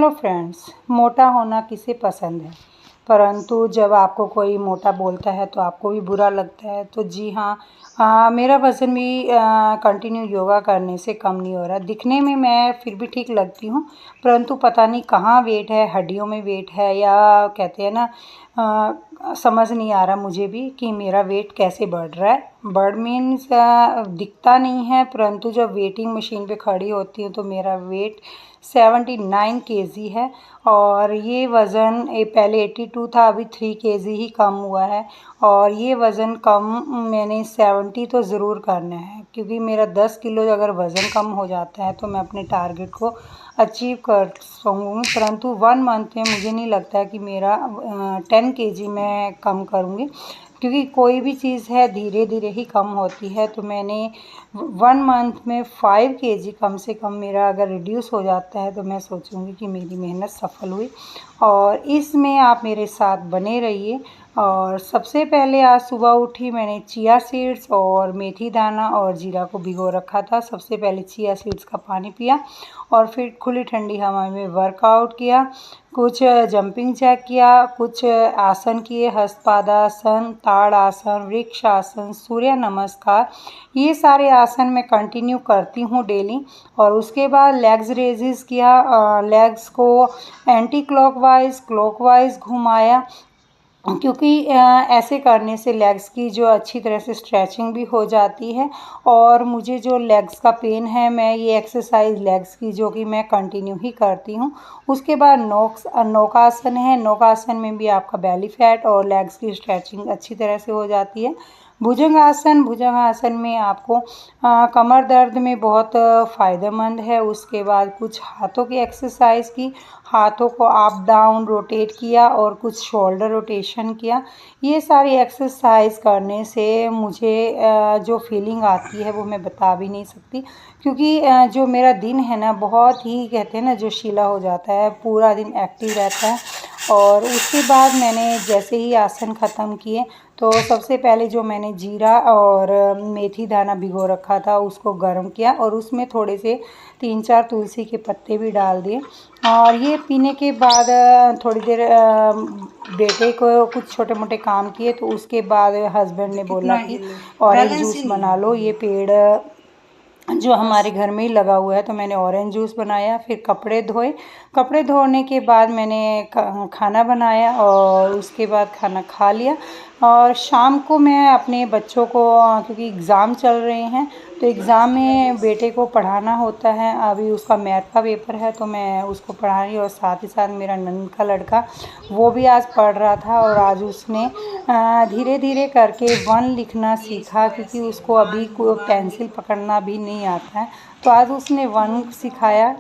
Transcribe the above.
Hello friends, मोटा होना किसे पसंद है। परंतु जब आपको कोई मोटा बोलता है तो आपको भी बुरा लगता है। तो जी हाँ, मेरा वज़न भी कंटिन्यू योगा करने से कम नहीं हो रहा। दिखने में मैं फिर भी ठीक लगती हूँ, परंतु पता नहीं कहाँ वेट है, हड्डियों में वेट है या कहते हैं ना, समझ नहीं आ रहा मुझे भी कि मेरा वेट कैसे बढ़ रहा है। बढ़ मीन्स दिखता नहीं है, परंतु जब वेटिंग मशीन पे खड़ी होती हूँ तो मेरा वेट 79 केजी है। और ये वज़न पहले 82 था, अभी 3 केजी ही कम हुआ है। और ये वज़न कम मैंने 70 तो ज़रूर करना है, क्योंकि मेरा 10 किलो अगर वज़न कम हो जाता है तो मैं अपने टारगेट को अचीव कर सकूँगी। परंतु 1 मंथ में मुझे नहीं लगता है कि मेरा 10 केजी मैं कम करूँगी, क्योंकि कोई भी चीज़ है धीरे धीरे ही कम होती है। तो मैंने 1 मंथ में 5 केजी कम से कम मेरा अगर रिड्यूस हो जाता है तो मैं सोचूंगी कि मेरी मेहनत सफल हुई। और इसमें आप मेरे साथ बने रहिए। और सबसे पहले आज सुबह उठी, मैंने चिया सीड्स और मेथी दाना और जीरा को भिगो रखा था। सबसे पहले चिया सीड्स का पानी पिया और फिर खुली ठंडी हवा में वर्कआउट किया। कुछ जंपिंग जैक किया, कुछ आसन किए, हस्तपादासन, ताड़ासन, वृक्षासन, सूर्य नमस्कार। ये सारे आसन मैं कंटिन्यू करती हूँ डेली। और उसके बाद लेग्स रेजेस किया, लेग्स को एंटी क्लॉकवाइज क्लॉकवाइज घुमाया, क्योंकि ऐसे करने से लेग्स की जो अच्छी तरह से स्ट्रेचिंग भी हो जाती है। और मुझे जो लेग्स का पेन है, मैं ये एक्सरसाइज लेग्स की जो कि मैं कंटिन्यू ही करती हूँ। उसके बाद नौकासन है। नौकासन में भी आपका बेली फैट और लेग्स की स्ट्रेचिंग अच्छी तरह से हो जाती है। भुजंगासन, भुजंगासन में आपको कमर दर्द में बहुत फ़ायदेमंद है। उसके बाद कुछ हाथों की एक्सरसाइज की, हाथों को अप डाउन रोटेट किया और कुछ शोल्डर रोटेशन किया। ये सारी एक्सरसाइज करने से मुझे जो फीलिंग आती है वो मैं बता भी नहीं सकती, क्योंकि जो मेरा दिन है ना, बहुत ही कहते हैं ना जोशीला हो जाता है, पूरा दिन एक्टिव रहता है। और उसके बाद मैंने जैसे ही आसन ख़त्म किए तो सबसे पहले जो मैंने जीरा और मेथी दाना भिगो रखा था उसको गर्म किया और उसमें थोड़े से 3-4 तुलसी के पत्ते भी डाल दिए। और ये पीने के बाद थोड़ी देर बेटे को कुछ छोटे मोटे काम किए। तो उसके बाद हस्बैंड ने बोला कि ऑरेंज जूस बना लो, ये पेड़ जो हमारे घर में ही लगा हुआ है। तो मैंने ऑरेंज जूस बनाया, फिर कपड़े धोए। कपड़े धोने के बाद मैंने खाना बनाया और उसके बाद खाना खा लिया। और शाम को मैं अपने बच्चों को, क्योंकि एग्ज़ाम चल रहे हैं तो एग्ज़ाम में बेटे को पढ़ाना होता है। अभी उसका मैथ का पेपर है तो मैं उसको पढ़ा रही हूँ। और साथ ही साथ मेरा नंद का लड़का, वो भी आज पढ़ रहा था और आज उसने धीरे धीरे करके 1 लिखना सीखा, क्योंकि उसको अभी पेंसिल पकड़ना भी नहीं आता है। तो आज उसने 1 सिखाया।